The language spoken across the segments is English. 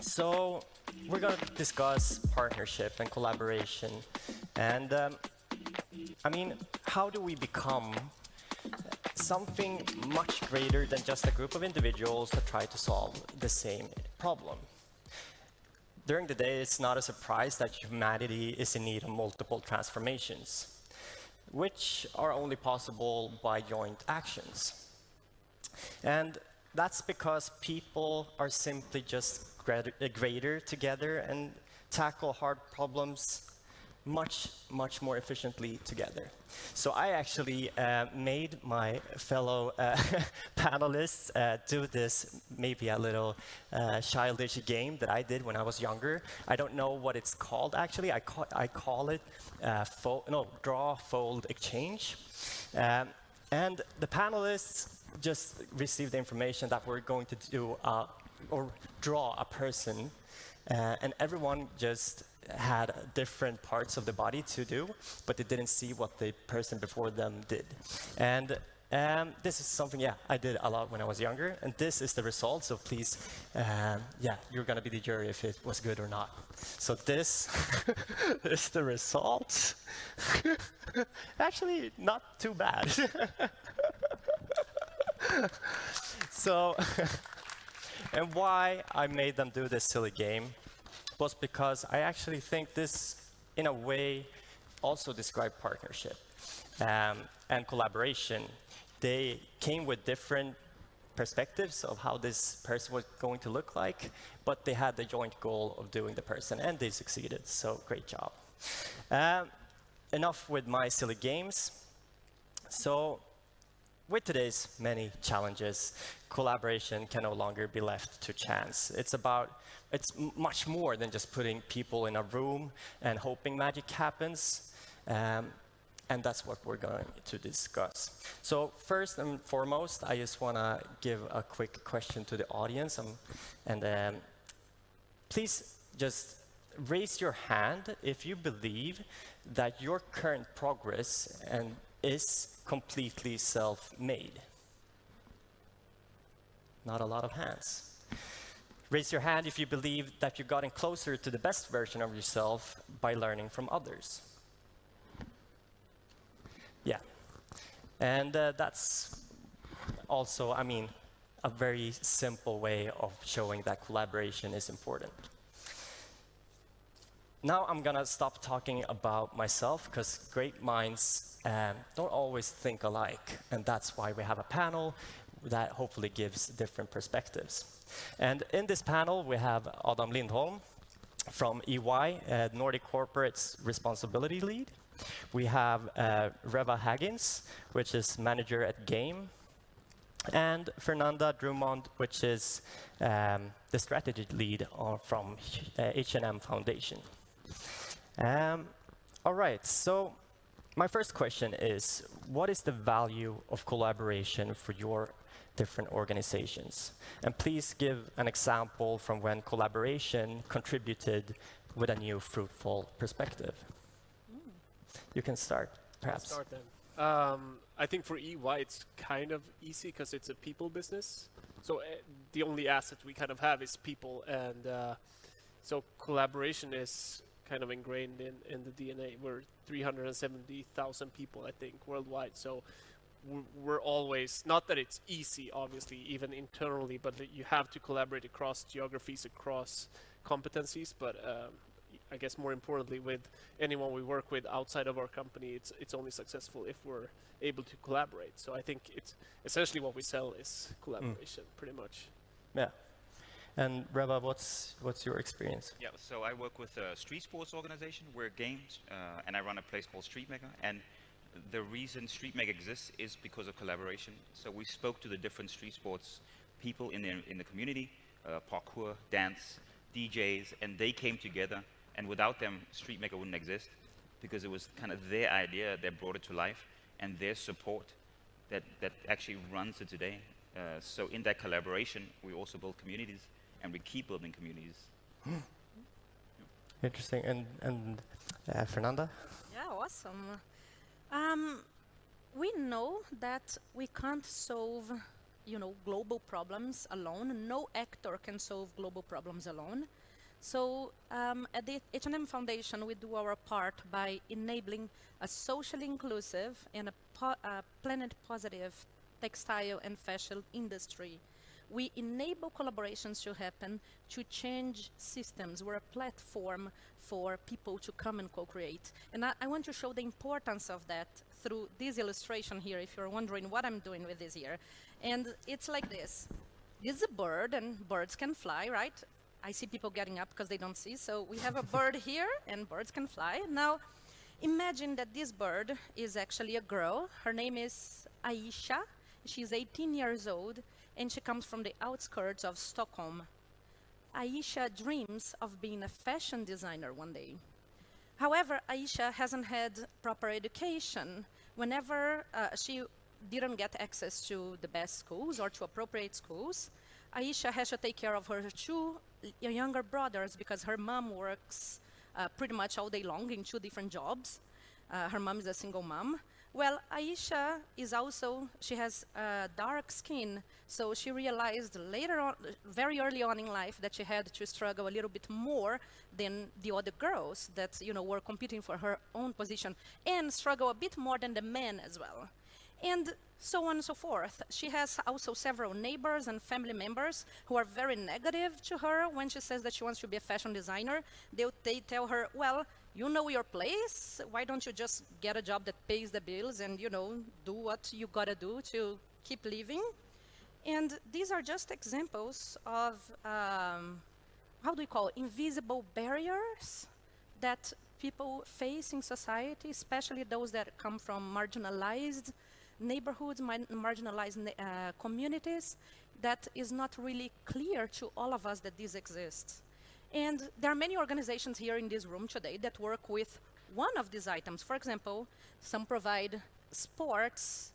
So we're going to discuss partnership and collaboration. And I mean, how do we become something much greater than just a group of individuals that try to solve the same problem? During the day, it's not a surprise that humanity is in need of multiple transformations, which are only possible by joint actions. And that's because people are simply just greater together and tackle hard problems much more efficiently together. So I actually made my fellow panelists do this maybe a little childish game that I did when I was younger. I don't know what it's called actually. I call it draw, fold, exchange. And the panelists just received the information that we're going to do or draw a person, and everyone just had different parts of the body to do, but they didn't see what the person before them did. And this is something, I did a lot when I was younger, and this is the result, so please, you're gonna be the jury if it was good or not. So this is the result. Actually, not too bad. So, and why I made them do this silly game was because I actually think this, in a way, also described partnership and collaboration. They came with different perspectives of how this person was going to look like, but they had the joint goal of doing the person, and they succeeded, so great job. Enough with my silly games. So, with today's many challenges, collaboration can no longer be left to chance. It's much more than just putting people in a room and hoping magic happens. And that's what we're going to discuss. So first and foremost, I just want to give a quick question to the audience. And please just raise your hand if you believe that your current progress is completely self-made. Not a lot of hands. Raise your hand if you believe that you've gotten closer to the best version of yourself by learning from others. Yeah. And that's also, a very simple way of showing that collaboration is important. Now I'm gonna stop talking about myself, because great minds don't always think alike, and that's why we have a panel that hopefully gives different perspectives. And in this panel we have Lindholm from EY, Nordic Corporate's Responsibility Lead. We have Reva Hagins, which is Manager at Game, and Fernanda Drumond, which is the Strategy Lead from H&M Foundation. All right, so my first question is, what is the value of collaboration for your different organizations? And please give an example from when collaboration contributed with a new fruitful perspective. You can start, perhaps. I'll start then. I think for EY it's kind of easy because it's a people business. So the only asset we kind of have is people, and so collaboration is kind of ingrained in the DNA. We're 370,000 people, I think, worldwide. So we're always, not that it's easy, obviously, even internally, but you have to collaborate across geographies, across competencies. But I guess more importantly, with anyone we work with outside of our company, it's only successful if we're able to collaborate. So I think it's essentially what we sell is collaboration, pretty much. Yeah. And Reva, what's your experience? Yeah, so I work with a street sports organization. We're games, and I run a place called Streetmekka. And the reason Streetmekka exists is because of collaboration. So we spoke to the different street sports people in the community, parkour, dance, DJs, and they came together. And without them, Streetmekka wouldn't exist. because it was kind of their idea that brought it to life and their support that actually runs it today. So in that collaboration, we also build communities, and we keep building communities. Interesting. And Fernanda? Yeah, awesome. We know that we can't solve, global problems alone. No actor can solve global problems alone. So at the H&M Foundation, we do our part by enabling a socially inclusive and a planet-positive textile and fashion industry. We enable collaborations to happen to change systems. We're a platform for people to come and co-create. And I want to show the importance of that through this illustration here, if you're wondering what I'm doing with this here. And it's like this. This is a bird, and birds can fly, right? I see people getting up because they don't see. So we have a bird here, and birds can fly. Now, imagine that this bird is actually a girl. Her name is Aisha. She's 18 years old, and she comes from the outskirts of Stockholm. Aisha dreams of being a fashion designer one day. However, Aisha hasn't had proper education. Whenever she didn't get access to the best schools or to appropriate schools, Aisha has to take care of her two younger brothers because her mom works pretty much all day long in 2 different jobs. Her mom is a single mom. Well, Aisha is also, she has dark skin, so she realized later on, very early on in life, that she had to struggle a little bit more than the other girls that, were competing for her own position, and struggle a bit more than the men as well. And so on and so forth. She has also several neighbors and family members who are very negative to her when she says that she wants to be a fashion designer. They tell her, well, you know your place, why don't you just get a job that pays the bills and, do what you gotta do to keep living? And these are just examples of, how do we call it, invisible barriers that people face in society, especially those that come from marginalized neighborhoods, marginalized communities, that is not really clear to all of us that this exists. And there are many organizations here in this room today that work with one of these items. For example, some provide sports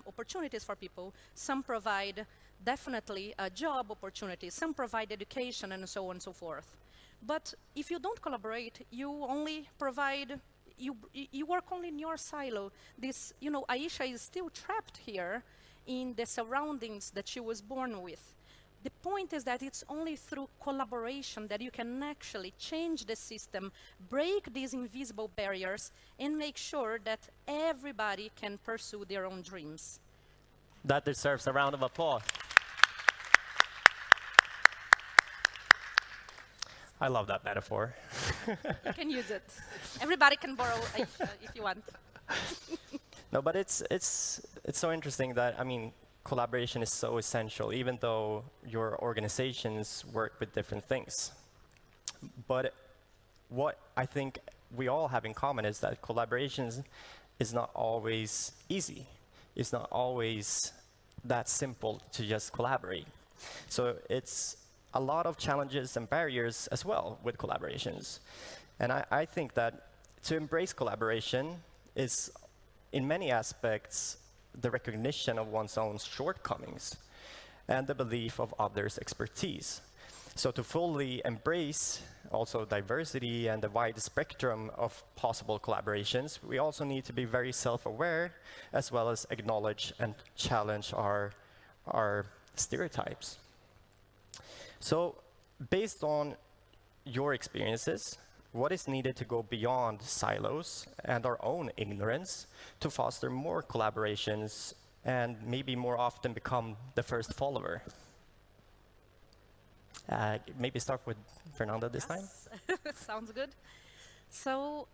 opportunities for people, some provide definitely job opportunities, some provide education, and so on and so forth. But if you don't collaborate, you only provide, you work only in your silo. This, Aisha is still trapped here in the surroundings that she was born with. The point is that it's only through collaboration that you can actually change the system, break these invisible barriers, and make sure that everybody can pursue their own dreams. That deserves a round of applause. I love that metaphor. You can use it. Everybody can borrow Aisha if you want. No, but it's so interesting that, collaboration is so essential, even though your organizations work with different things. But what I think we all have in common is that collaboration is not always easy. It's not always that simple to just collaborate. So it's a lot of challenges and barriers as well with collaborations. And I think that to embrace collaboration is, in many aspects, the recognition of one's own shortcomings and the belief of others' expertise. So to fully embrace also diversity and the wide spectrum of possible collaborations, we also need to be very self-aware, as well as acknowledge and challenge our stereotypes. So based on your experiences, what is needed to go beyond silos and our own ignorance to foster more collaborations and maybe more often become the first follower? Maybe start with Fernanda this time. Sounds good. So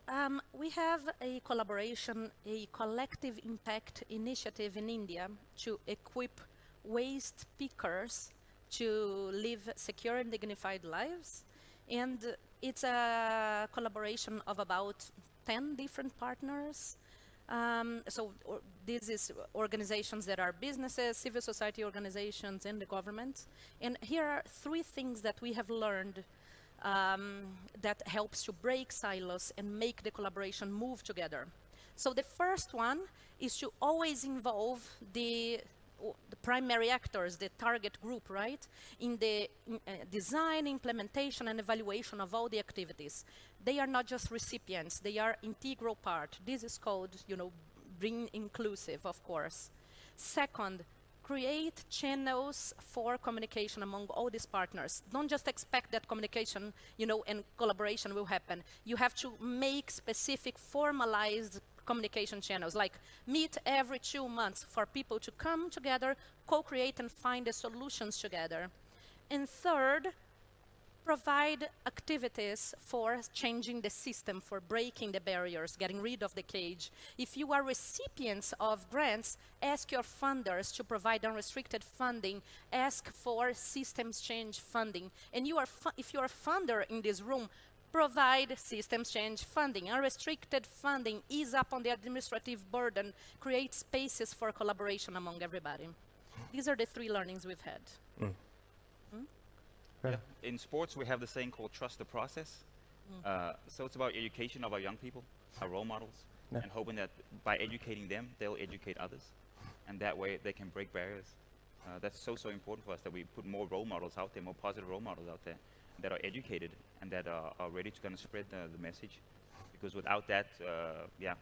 we have a collaboration, a collective impact initiative in India to equip waste pickers to live secure and dignified lives. And it's a collaboration of about 10 different partners. This is organizations that are businesses, civil society organizations, and the government. And here are 3 things that we have learned that helps to break silos and make the collaboration move together. So the first one is to always involve the primary actors, the target group, right, in the design, implementation, and evaluation of all the activities. They are not just recipients, they are integral part. This is called, being inclusive, of course. Second, create channels for communication among all these partners. Don't just expect that communication, and collaboration will happen. You have to make specific formalized communication channels, like meet every 2 months for people to come together, co-create and find the solutions together. And third, provide activities for changing the system, for breaking the barriers, getting rid of the cage. If you are recipients of grants, ask your funders to provide unrestricted funding, ask for systems change funding. And if you are a funder in this room, provide systems change funding, unrestricted funding, ease up on the administrative burden, create spaces for collaboration among everybody. These are the 3 learnings we've had. Yeah. In sports, we have the saying called trust the process. So it's about education of our young people, our role models, and hoping that by educating them, they'll educate others. And that way they can break barriers. That's so important for us, that we put more role models out there, more positive role models out there that are educated and that are ready to kind of spread the message. Because without that,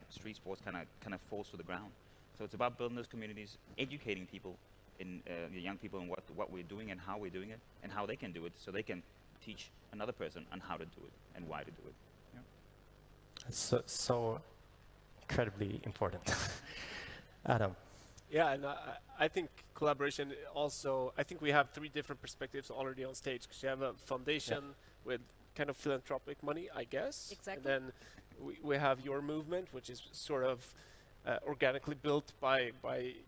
street sports kind of falls to the ground. So it's about building those communities, educating people, the young people, in what we're doing and how we're doing it, and how they can do it, so they can teach another person on how to do it and why to do it. Yeah. So incredibly important. Adam. Yeah, and I think collaboration also, I think we have 3 different perspectives already on stage, because you have a foundation with kind of philanthropic money, I guess. Exactly. And then we have your movement, which is sort of organically built by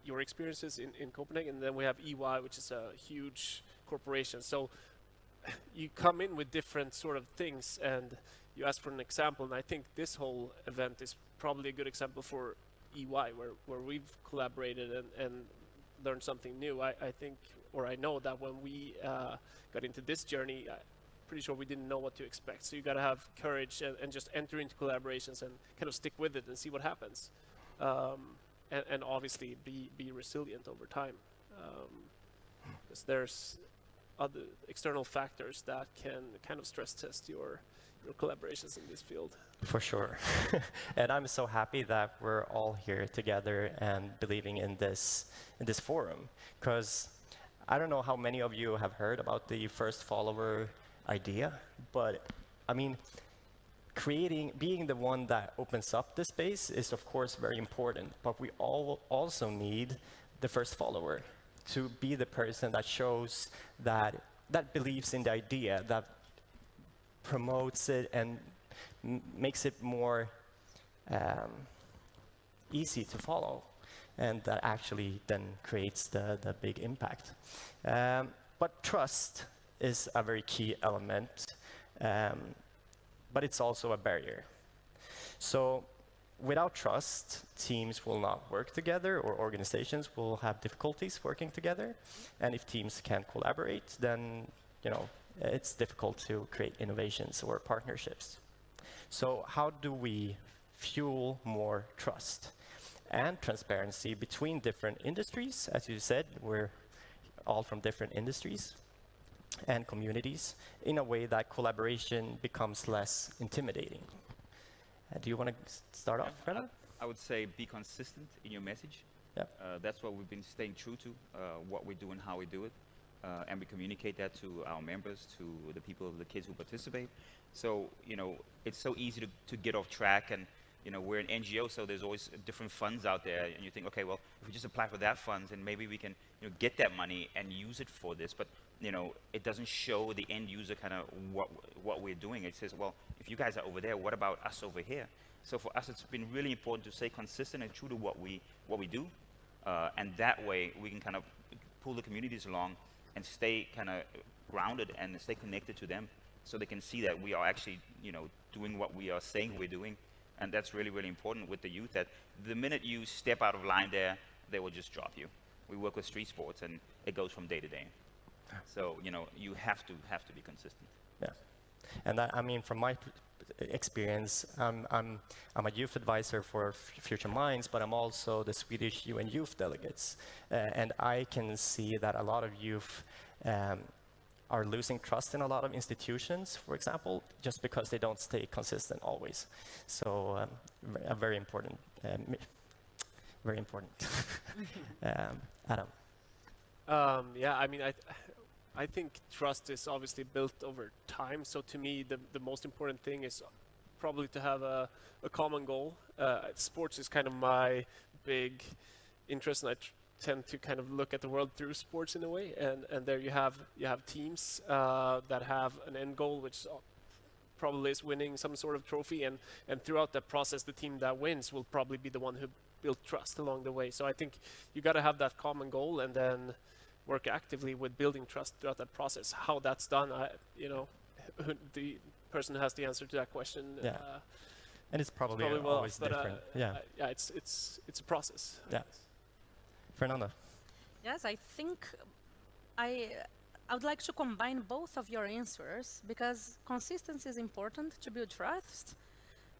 your experiences in Copenhagen. And then we have EY, which is a huge corporation. So you come in with different sort of things, and you ask for an example. And I think this whole event is probably a good example for EY, where we've collaborated and learned something new. I think, or I know that when we got into this journey, pretty sure we didn't know what to expect. So you got to have courage and just enter into collaborations and kind of stick with it and see what happens. And obviously be resilient over time. Because there's other external factors that can kind of stress test your collaborations in this field. For sure. And I'm so happy that we're all here together and believing in this forum, because I don't know how many of you have heard about the first follower idea, but I mean, being the one that opens up the space is of course very important, but we all also need the first follower to be the person that shows that believes in the idea, that promotes it and makes it more easy to follow, and that actually then creates the big impact. But trust is a very key element, but it's also a barrier. So without trust, teams will not work together, or organizations will have difficulties working together. And if teams can't collaborate, then it's difficult to create innovations or partnerships. So how do we fuel more trust and transparency between different industries? As you said, we're all from different industries and communities, in a way that collaboration becomes less intimidating. Do you want to start off, Fernanda? I would say be consistent in your message. Yeah. That's what we've been staying true to, what we do and how we do it. And we communicate that to our members, to the people, the kids who participate. So, it's so easy to get off track, and, we're an NGO, so there's always different funds out there, and you think, okay, well, if we just apply for that funds, and maybe we can, get that money and use it for this, but, it doesn't show the end user kind of what we're doing. It says, well, if you guys are over there, what about us over here? So for us, it's been really important to stay consistent and true to what we do, and that way we can kind of pull the communities along and stay kind of grounded and stay connected to them, so they can see that we are actually, doing what we are saying we're doing. And that's really, really important with the youth, that the minute you step out of line there, they will just drop you. We work with street sports, and it goes from day to day. So, you have to be consistent. Yeah. And that, I mean, from my experience, I'm a youth advisor for Future Minds, but I'm also the Swedish UN Youth Delegates. And I can see that a lot of youth are losing trust in a lot of institutions, for example, just because they don't stay consistent always. So a very important, very important. Adam. Yeah, I mean, I think trust is obviously built over time. So to me, the most important thing is probably to have a common goal. Sports is kind of my big interest, and I tend to kind of look at the world through sports in a way. And there you have teams that have an end goal, which probably is winning some sort of trophy. And throughout that process, the team that wins will probably be the one who built trust along the way. So I think you got to have that common goal, and then work actively with building trust throughout that process. How that's done, the person who has the answer to that question. Yeah. And it's probably always different. Yeah. Yeah, it's a process. Yeah. Fernanda. Yes, I think I would like to combine both of your answers, because consistency is important to build trust,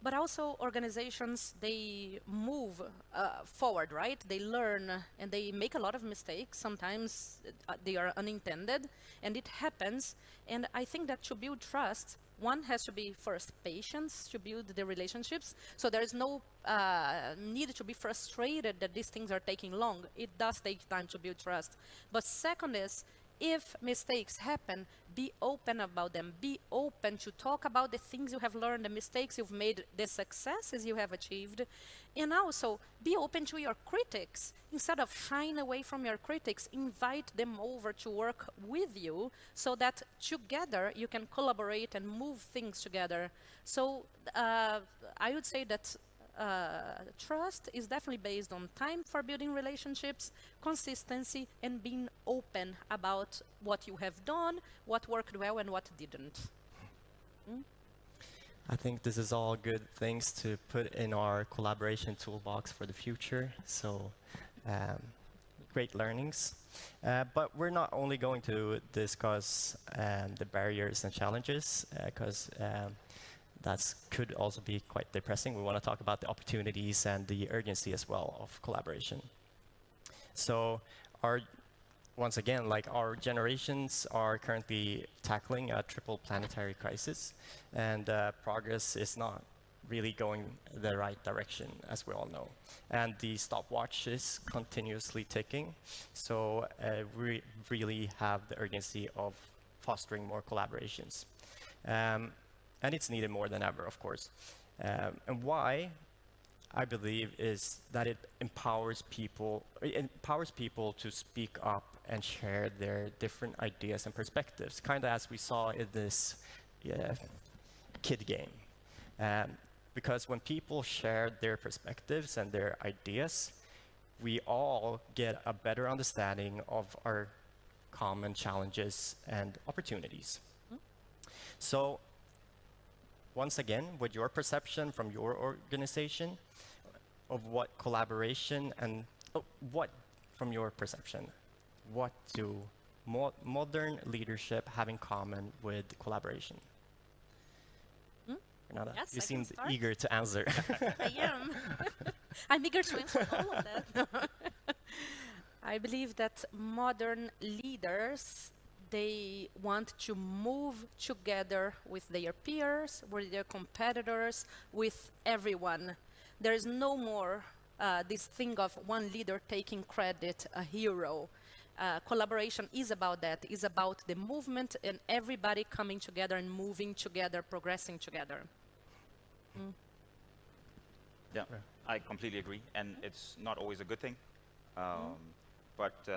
but also organizations, they move forward, right? They learn and they make a lot of mistakes. Sometimes they are unintended, and it happens. And I think that to build trust, one has to be first patience to build the relationships. So there is no need to be frustrated that these things are taking long. It does take time to build trust. But second is, if mistakes happen, be open about them. Be open to talk about the things you have learned, the mistakes you've made, the successes you have achieved. And also, be open to your critics. Instead of shying away from your critics, invite them over to work with you so that together you can collaborate and move things together. So I would say that trust is definitely based on time for building relationships, consistency, and being open about what you have done, what worked well and what didn't. I think this is all good things to put in our collaboration toolbox for the future. So great learnings. But we're not only going to discuss the barriers and challenges, because that could also be quite depressing. We want to talk about the opportunities and the urgency as well of collaboration. So once again, like our generations are currently tackling a triple planetary crisis, and progress is not really going the right direction, as we all know. And the stopwatch is continuously ticking. So we really have the urgency of fostering more collaborations. And it's needed more than ever, of course. And why, I believe, is that it empowers people to speak up and share their different ideas and perspectives, kind of as we saw in this kid game. Because when people share their perspectives and their ideas, we all get a better understanding of our common challenges and opportunities. So, once again, with your perception from your organization of what collaboration and what, from your perception, what do modern leadership have in common with collaboration? Fernanda, Yes, you I seem can start. eager to answer. I am. I'm eager to answer all of that. I believe that modern leaders, they want to move together with their peers, with their competitors, with everyone. There is no more this thing of one leader taking credit, a hero. Collaboration is about that, is about the movement and everybody coming together and moving together, progressing together. Yeah, I completely agree, and it's not always a good thing. But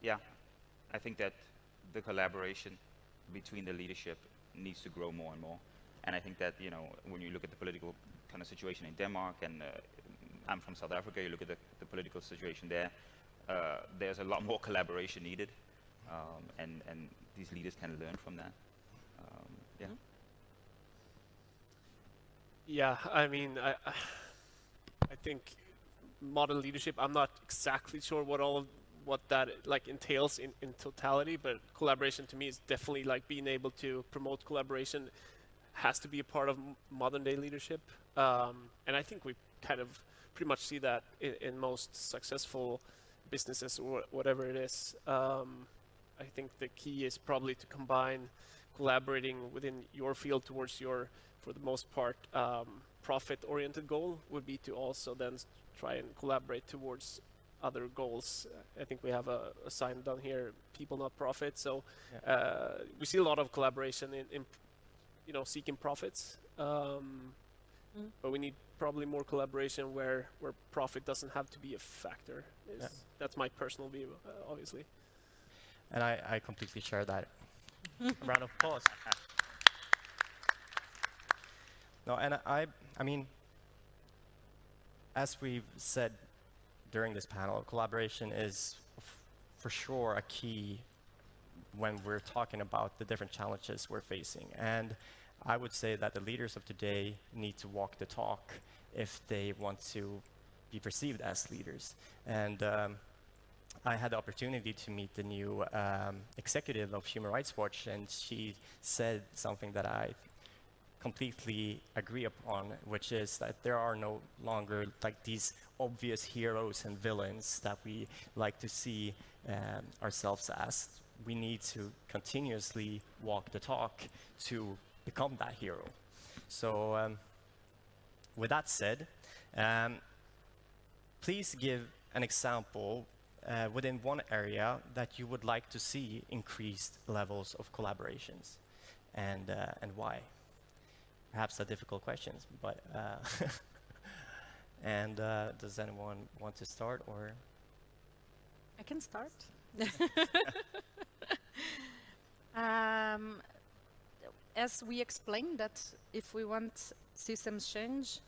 yeah, I think that the collaboration between the leadership needs to grow more and more. And I think that, you know, when you look at the political kind of situation in Denmark, and I'm from South Africa, you look at the political situation there, there's a lot more collaboration needed, and these leaders can learn from that. Yeah. Yeah, I mean, I think modern leadership, I'm not exactly sure what all of what that like entails in totality, but collaboration to me is definitely like being able to promote collaboration has to be a part of modern day leadership. And I think we kind of pretty much see that in most successful businesses or whatever it is. I think the key is probably to combine collaborating within your field towards your, for the most part, profit-oriented goal would be to also then try and collaborate towards other goals. I think we have a sign down here, people not profit. So we see a lot of collaboration in you know, seeking profits. But we need probably more collaboration where profit doesn't have to be a factor. That's my personal view, obviously. And I completely share that. A round of applause. No, and I mean, as we've said during this panel, collaboration is for sure a key when we're talking about the different challenges we're facing. And I would say that the leaders of today need to walk the talk if they want to be perceived as leaders. And I had the opportunity to meet the new executive of Human Rights Watch, and she said something that I completely agree upon, which is that there are no longer like these obvious heroes and villains that we like to see ourselves as. We need to continuously walk the talk to become that hero. So with that said, please give an example within one area that you would like to see increased levels of collaborations, and why. Perhaps a difficult question, but and does anyone want to start, or? I can start. As we explained, that if we want systems change,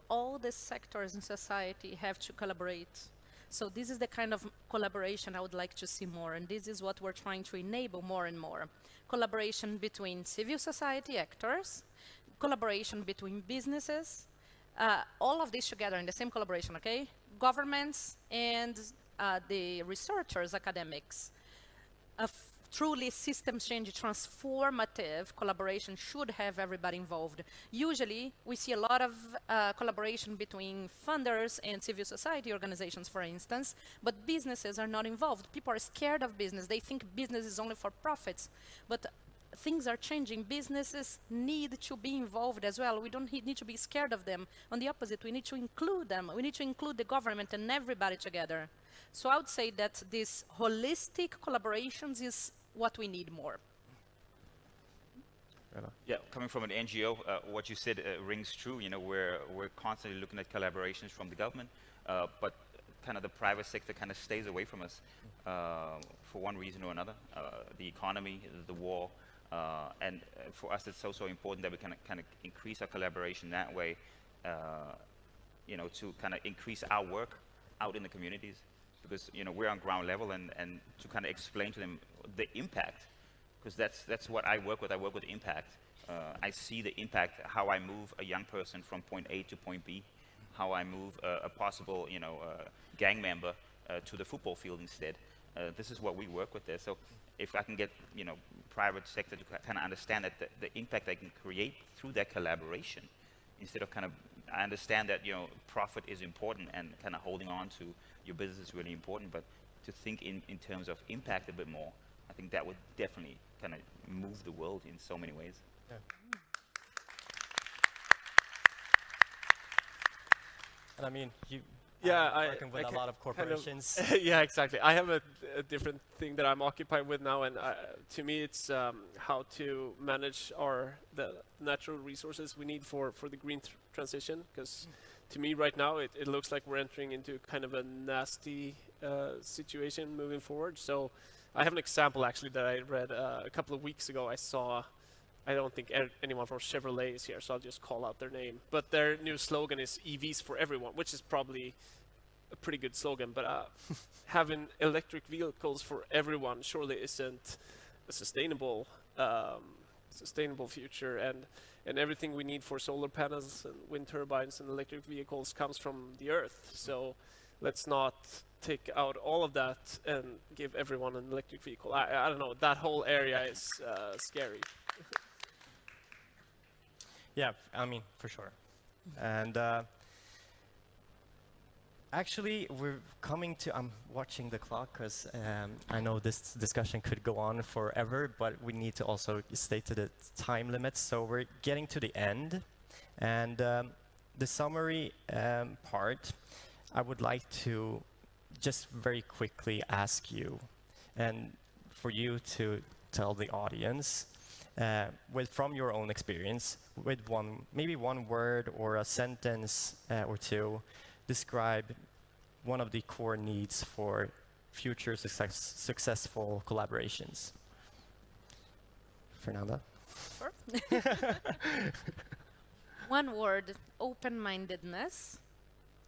all the sectors in society have to collaborate. So this is the kind of collaboration I would like to see more, and this is what we're trying to enable more and more. Collaboration between civil society actors, collaboration between businesses, all of this together in the same collaboration, okay? Governments and the researchers, academics. Truly systems change, transformative collaboration should have everybody involved. Usually, we see a lot of collaboration between funders and civil society organizations, for instance, but businesses are not involved. People are scared of business. They think business is only for profits. But things are changing. Businesses need to be involved as well. We don't need to be scared of them. On the opposite, we need to include them. We need to include the government and everybody together. So I would say that this holistic collaborations is what we need more. Yeah, coming from an NGO, what you said rings true. You know, we're constantly looking at collaborations from the government, but kind of the private sector kind of stays away from us for one reason or another. The economy, the war, and for us it's so important that we can kind of increase our collaboration that way, you know, to kind of increase our work out in the communities. Because, you know, we're on ground level, and to kind of explain to them the impact, because that's what I work with. I work with impact. I see the impact, how I move a young person from point A to point B, how I move a possible, you know, gang member to the football field instead. This is what we work with there. So if I can get, you know, private sector to kind of understand that the impact I can create through that collaboration, instead of kind of, I understand that, you know, profit is important and kind of holding on to your business is really important, but to think in terms of impact a bit more, I think that would definitely kind of move the world in so many ways. Yeah. And I mean, you working with a lot of corporations. Kind of yeah, exactly. I have a different thing that I'm occupied with now, and to me it's how to manage the natural resources we need for the green transition, because to me right now it looks like we're entering into kind of a nasty situation moving forward. So I have an example actually that I read a couple of weeks ago. I don't think anyone from Chevrolet is here, so I'll just call out their name. But their new slogan is EVs for everyone, which is probably a pretty good slogan. But having electric vehicles for everyone surely isn't a sustainable future. And everything we need for solar panels and wind turbines and electric vehicles comes from the earth. So let's not take out all of that and give everyone an electric vehicle. I don't know. That whole area is scary. Yeah, I mean, for sure. And actually, we're coming to, I'm watching the clock because I know this discussion could go on forever, but we need to also stay to the time limits. So we're getting to the end. And the summary part, I would like to just very quickly ask you, and for you to tell the audience, from your own experience, with maybe one word or a sentence or two, describe one of the core needs for future successful collaborations. Fernanda? Sure. One word, open-mindedness.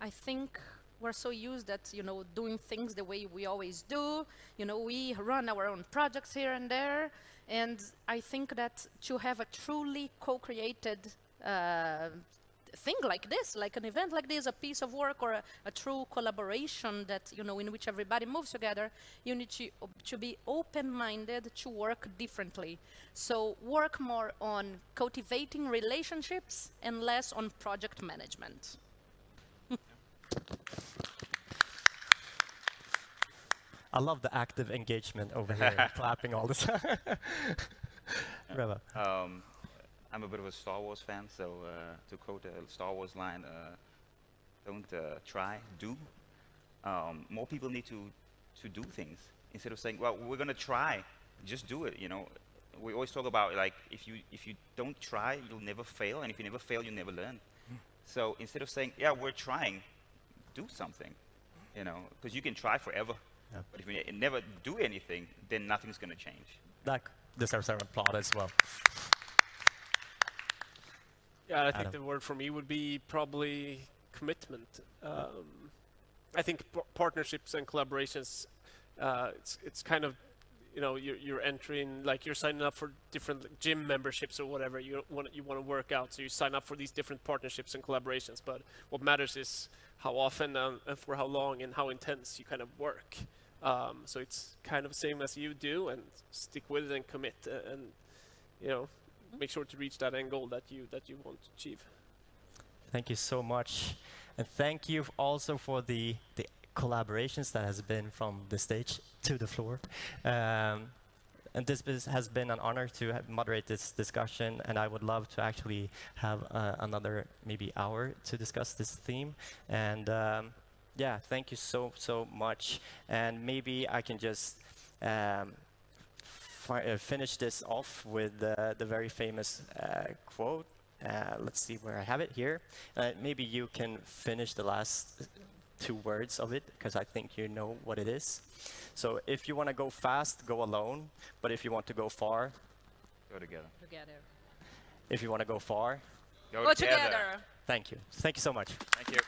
I think we're so used at, doing things the way we always do. We run our own projects here and there. And I think that to have a truly co-created thing like this, like an event like this, a piece of work or a true collaboration that, in which everybody moves together, you need to be open-minded to work differently. So work more on cultivating relationships and less on project management. I love the active engagement over here, clapping all the time. Reva. I'm a bit of a Star Wars fan, so to quote a Star Wars line, don't try, do. More people need to do things instead of saying, well, we're going to try, just do it. We always talk about, like, if you don't try, you'll never fail, and if you never fail, you never learn. So instead of saying, yeah, we're trying, do something, because you can try forever. Yeah. But if you never do anything, then nothing's going to change. That deserves an applaud as well. Yeah, I think the word for me would be probably commitment. I think partnerships and collaborations, it's kind of, you're entering, like you're signing up for different gym memberships or whatever you want to work out. So you sign up for these different partnerships and collaborations. But what matters is how often and for how long and how intense you kind of work. So it's kind of the same as you do, and stick with it and commit, and make sure to reach that end goal that you want to achieve. Thank you so much, and thank you also for the collaborations that has been from the stage to the floor. And this has been an honor to moderate this discussion, and I would love to actually have another maybe hour to discuss this theme. And yeah, thank you so much. And maybe I can just finish this off with the very famous quote. Let's see where I have it here. Maybe you can finish the last 2 words of it, because I think you know what it is. So if you want to go fast, go alone. But if you want to go far, go together. If you want to go far, go together. Thank you. Thank you so much. Thank you.